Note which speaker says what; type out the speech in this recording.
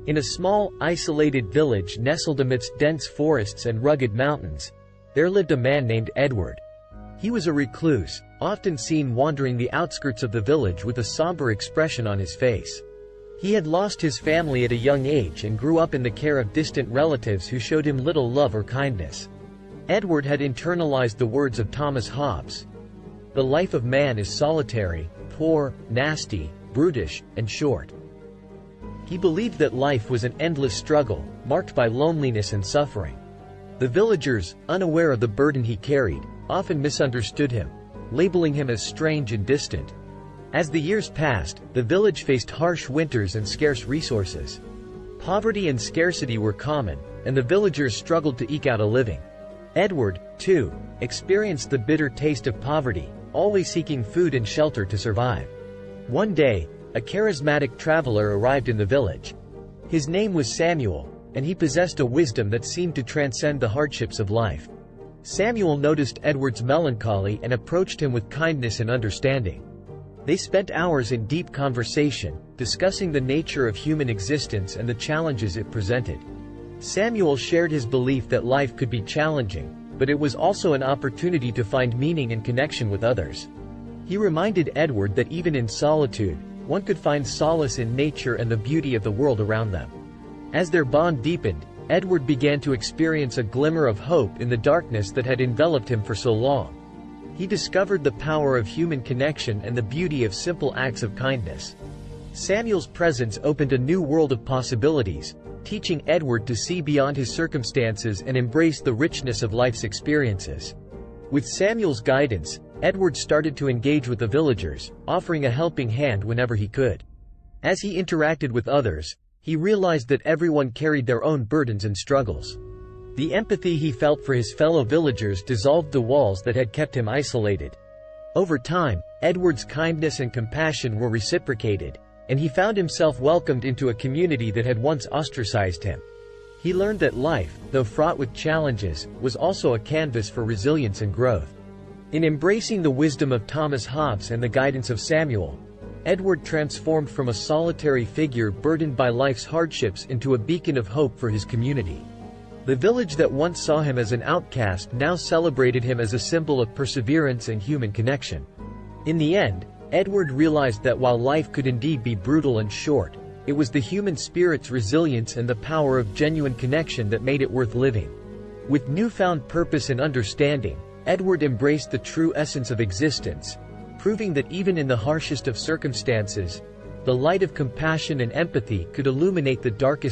Speaker 1: In a small, isolated village nestled amidst dense forests and rugged mountains, there lived a man named Edward. He was a recluse, often seen wandering the outskirts of the village with a somber expression on his face. He had lost his family at a young age and grew up in the care of distant relatives who showed him little love or kindness. Edward had internalized the words of Thomas Hobbes. The life of man is solitary, poor, nasty, brutish, and short. He believed that life was an endless struggle, marked by loneliness and suffering. The villagers, unaware of the burden he carried, often misunderstood him, labeling him as strange and distant. As the years passed, the village faced harsh winters and scarce resources. Poverty and scarcity were common, and the villagers struggled to eke out a living. Edward, too, experienced the bitter taste of poverty, always seeking food and shelter to survive. One day, a charismatic traveler arrived in the village. His name was Samuel, and he possessed a wisdom that seemed to transcend the hardships of life. Samuel noticed Edward's melancholy and approached him with kindness and understanding. They spent hours in deep conversation, discussing the nature of human existence and the challenges it presented. Samuel shared his belief that life could be challenging, but it was also an opportunity to find meaning and connection with others. He reminded Edward that even in solitude, one could find solace in nature and the beauty of the world around them. As their bond deepened, Edward began to experience a glimmer of hope in the darkness that had enveloped him for so long. He discovered the power of human connection and the beauty of simple acts of kindness. Samuel's presence opened a new world of possibilities, teaching Edward to see beyond his circumstances and embrace the richness of life's experiences. With Samuel's guidance, Edward started to engage with the villagers, offering a helping hand whenever he could. As he interacted with others, he realized that everyone carried their own burdens and struggles. The empathy he felt for his fellow villagers dissolved the walls that had kept him isolated. Over time, Edward's kindness and compassion were reciprocated, and he found himself welcomed into a community that had once ostracized him. He learned that life, though fraught with challenges, was also a canvas for resilience and growth. In embracing the wisdom of Thomas Hobbes and the guidance of Samuel, Edward transformed from a solitary figure burdened by life's hardships into a beacon of hope for his community. The village that once saw him as an outcast now celebrated him as a symbol of perseverance and human connection. In the end, Edward realized that while life could indeed be brutal and short, it was the human spirit's resilience and the power of genuine connection that made it worth living. With newfound purpose and understanding, Edward embraced the true essence of existence, proving that even in the harshest of circumstances, the light of compassion and empathy could illuminate the darkest